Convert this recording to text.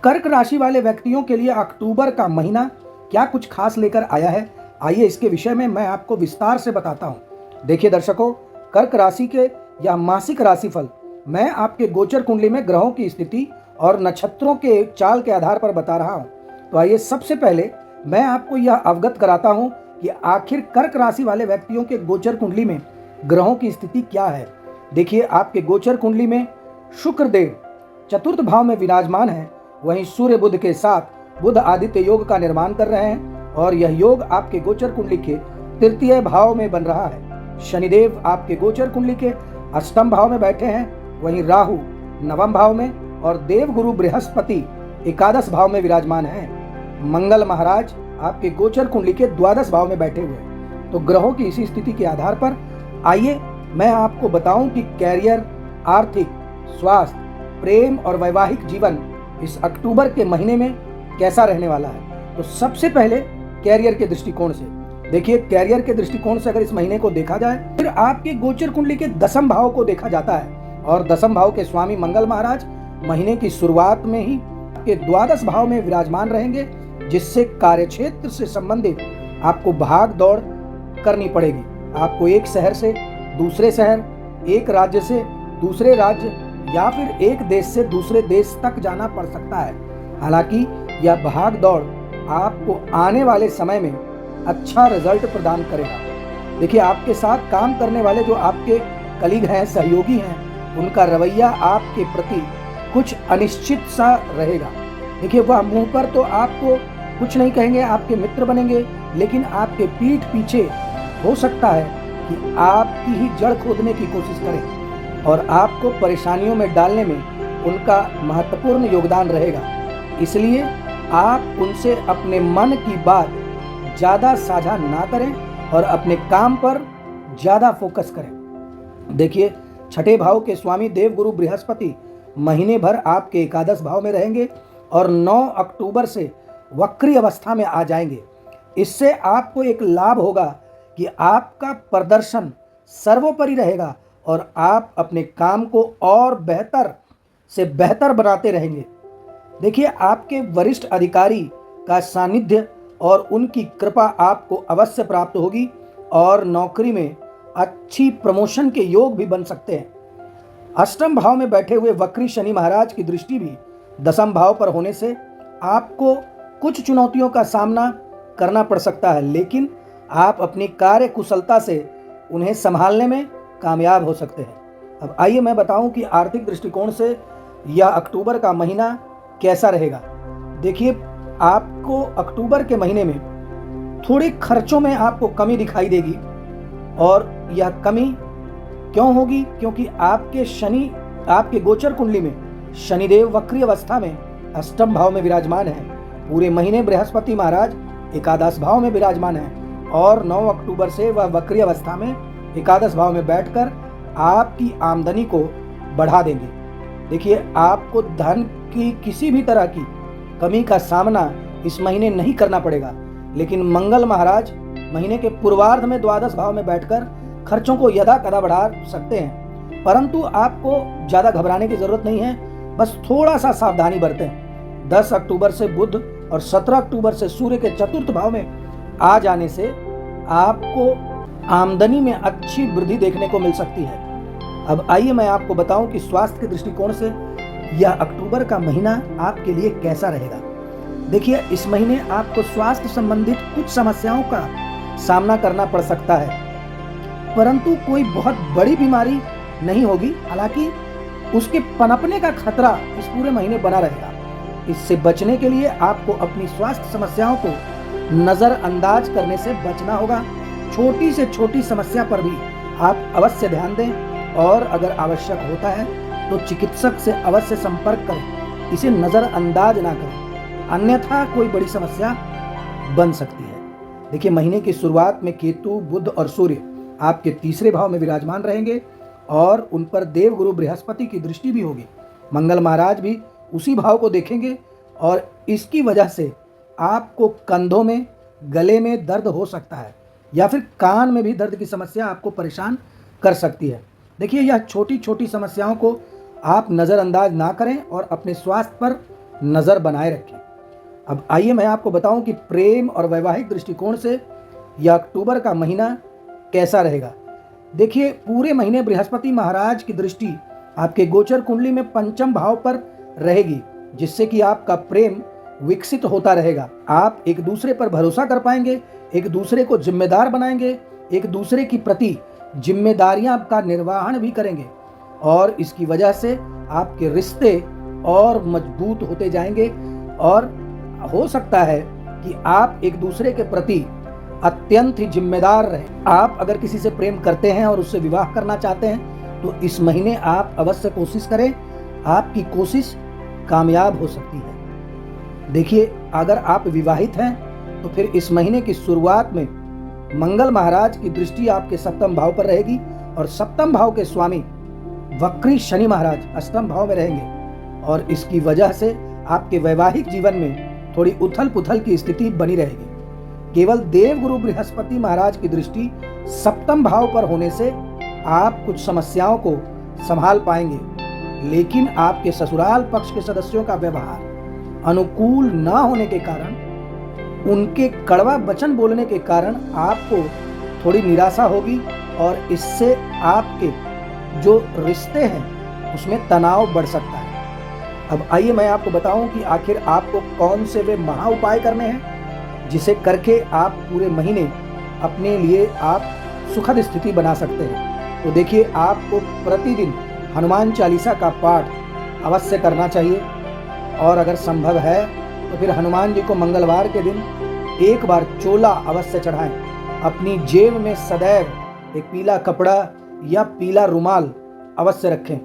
कर्क राशि वाले व्यक्तियों के लिए अक्टूबर का महीना क्या कुछ खास लेकर आया है, आइए इसके विषय में मैं आपको विस्तार से बताता हूं। देखिए दर्शकों, कर्क राशि के या मासिक राशिफल मैं आपके गोचर कुंडली में ग्रहों की स्थिति और नक्षत्रों के चाल के आधार पर बता रहा हूं। तो आइए सबसे पहले मैं आपको यह अवगत कराता हूं कि आखिर कर्क राशि वाले व्यक्तियों के गोचर कुंडली में ग्रहों की स्थिति क्या है। देखिए, आपके गोचर कुंडली में शुक्र देव चतुर्थ भाव में विराजमान है, वहीं सूर्य बुध के साथ बुध आदित्य योग का निर्माण कर रहे हैं और यह योग आपके गोचर कुंडली के तृतीय भाव में बन रहा है। शनिदेव आपके गोचर कुंडली के अष्टम भाव में बैठे हैं, वहीं राहु नवम भाव में और देव गुरु बृहस्पति एकादश भाव में विराजमान हैं। मंगल महाराज आपके गोचर कुंडली के द्वादश भाव में बैठे हुए हैं। तो ग्रहों की इसी स्थिति के आधार पर आइए मैं आपको बताऊं कि कैरियर, आर्थिक, स्वास्थ्य, प्रेम और वैवाहिक जीवन इस अक्टूबर के महीने में कैसा रहने वाला है। तो सबसे पहले कैरियर के दृष्टिकोण से देखिए, कैरियर के दृष्टिकोण से अगर इस महीने को देखा जाए, फिर आपके गोचर कुंडली के दसम भाव को देखा जाता है और दसम भाव के स्वामी मंगल महाराज महीने की शुरुआत में ही के द्वादश भाव में विराजमान रहेंगे, जिससे कार्यक्षेत्र से संबंधित आपको भाग दौड़ करनी पड़ेगी। आपको एक शहर से दूसरे शहर, एक राज्य से दूसरे राज्य या फिर एक देश से दूसरे देश तक जाना पड़ सकता है। हालांकि यह भाग दौड़ आपको आने वाले समय में अच्छा रिजल्ट प्रदान करेगा। देखिए, आपके साथ काम करने वाले जो आपके कलीग हैं, सहयोगी हैं, उनका रवैया आपके प्रति कुछ अनिश्चित सा रहेगा। देखिए, वह मुंह पर तो आपको कुछ नहीं कहेंगे, आपके मित्र बनेंगे, लेकिन आपके पीठ पीछे हो सकता है कि आपकी ही जड़ खोदने की कोशिश करें और आपको परेशानियों में डालने में उनका महत्वपूर्ण योगदान रहेगा। इसलिए आप उनसे अपने मन की बात ज़्यादा साझा ना करें और अपने काम पर ज़्यादा फोकस करें। देखिए, छठे भाव के स्वामी देव गुरु बृहस्पति महीने भर आपके एकादश भाव में रहेंगे और 9 अक्टूबर से वक्री अवस्था में आ जाएंगे। इससे आपको एक लाभ होगा कि आपका प्रदर्शन सर्वोपरि रहेगा और आप अपने काम को और बेहतर से बेहतर बनाते रहेंगे। देखिए, आपके वरिष्ठ अधिकारी का सानिध्य और उनकी कृपा आपको अवश्य प्राप्त होगी और नौकरी में अच्छी प्रमोशन के योग भी बन सकते हैं। अष्टम भाव में बैठे हुए वक्री शनि महाराज की दृष्टि भी दसम भाव पर होने से आपको कुछ चुनौतियों का सामना करना पड़ सकता है, लेकिन आप अपनी कार्य कुशलता से उन्हें संभालने में कामयाब हो सकते हैं। अब आइए मैं बताऊं कि आर्थिक दृष्टिकोण से यह अक्टूबर का महीना कैसा रहेगा। देखिए, आपको अक्टूबर के महीने में थोड़े खर्चों में आपको कमी दिखाई देगी और यह कमी क्यों होगी? क्योंकि आपके गोचर कुंडली में शनिदेव वक्री अवस्था में अष्टम भाव में विराजमान है। पूरे महीने बृहस्पति महाराज एकादश भाव में विराजमान है और 9 अक्टूबर से वह वक्री अवस्था में एकादश भाव में बैठकर आपकी आमदनी को बढ़ा देंगे। देखिए, आपको धन की किसी भी तरह की कमी का सामना इस महीने नहीं करना पड़ेगा, लेकिन मंगल महाराज महीने के पूर्वार्ध में द्वादश भाव में बैठकर खर्चों को यदा कदा बढ़ा सकते हैं, परंतु आपको ज़्यादा घबराने की जरूरत नहीं है। बस थोड़ा सा सावधानी बरतें। 10 अक्टूबर से बुध और 17 अक्टूबर से सूर्य के चतुर्थ भाव में आ जाने से आपको आमदनी में अच्छी वृद्धि देखने को मिल सकती है। अब आइए मैं आपको बताऊं कि स्वास्थ्य के दृष्टिकोण से यह अक्टूबर का महीना आपके लिए कैसा रहेगा। देखिए, इस महीने आपको स्वास्थ्य संबंधित कुछ समस्याओं का सामना करना पड़ सकता है, परंतु कोई बहुत बड़ी बीमारी नहीं होगी। हालांकि उसके पनपने का खतरा इस पूरे महीने बना रहेगा। इससे बचने के लिए आपको अपनी स्वास्थ्य समस्याओं को नज़रअंदाज करने से बचना होगा। छोटी से छोटी समस्या पर भी आप अवश्य ध्यान दें और अगर आवश्यक होता है तो चिकित्सक से अवश्य संपर्क करें। इसे नज़रअंदाज ना करें, अन्यथा कोई बड़ी समस्या बन सकती है। देखिए, महीने की शुरुआत में केतु, बुध और सूर्य आपके तीसरे भाव में विराजमान रहेंगे और उन पर देव गुरु बृहस्पति की दृष्टि भी होगी। मंगल महाराज भी उसी भाव को देखेंगे और इसकी वजह से आपको कंधों में, गले में दर्द हो सकता है या फिर कान में भी दर्द की समस्या आपको परेशान कर सकती है। देखिए, यह छोटी छोटी समस्याओं को आप नज़रअंदाज ना करें और अपने स्वास्थ्य पर नज़र बनाए रखें। अब आइए मैं आपको बताऊं कि प्रेम और वैवाहिक दृष्टिकोण से यह अक्टूबर का महीना कैसा रहेगा। देखिए, पूरे महीने बृहस्पति महाराज की दृष्टि आपके गोचर कुंडली में पंचम भाव पर रहेगी, जिससे कि आपका प्रेम विकसित होता रहेगा। आप एक दूसरे पर भरोसा कर पाएंगे, एक दूसरे को जिम्मेदार बनाएंगे, एक दूसरे की प्रति जिम्मेदारियां का निर्वहन भी करेंगे और इसकी वजह से आपके रिश्ते और मजबूत होते जाएंगे और हो सकता है कि आप एक दूसरे के प्रति अत्यंत ही जिम्मेदार रहें। आप अगर किसी से प्रेम करते हैं और उससे विवाह करना चाहते हैं तो इस महीने आप अवश्य कोशिश करें, आपकी कोशिश कामयाब हो सकती है। देखिए, अगर आप विवाहित हैं तो फिर इस महीने की शुरुआत में मंगल महाराज की दृष्टि आपके सप्तम भाव पर रहेगी और सप्तम भाव के स्वामी वक्री शनि महाराज अष्टम भाव में रहेंगे और इसकी वजह से आपके वैवाहिक जीवन में थोड़ी उथल पुथल की स्थिति बनी रहेगी। केवल देवगुरु बृहस्पति महाराज की दृष्टि सप्तम भाव पर होने से आप कुछ समस्याओं को संभाल पाएंगे, लेकिन आपके ससुराल पक्ष के सदस्यों का व्यवहार अनुकूल न होने के कारण, उनके कड़वा वचन बोलने के कारण आपको थोड़ी निराशा होगी और इससे आपके जो रिश्ते हैं उसमें तनाव बढ़ सकता है। अब आइए मैं आपको बताऊं कि आखिर आपको कौन से वे महा उपाय करने हैं जिसे करके आप पूरे महीने अपने लिए आप सुखद स्थिति बना सकते हैं। तो देखिए, आपको प्रतिदिन हनुमान चालीसा का पाठ अवश्य करना चाहिए और अगर संभव है तो फिर हनुमान जी को मंगलवार के दिन एक बार चोला अवश्य चढ़ाएं। अपनी जेब में सदैव एक पीला कपड़ा या पीला रुमाल अवश्य रखें।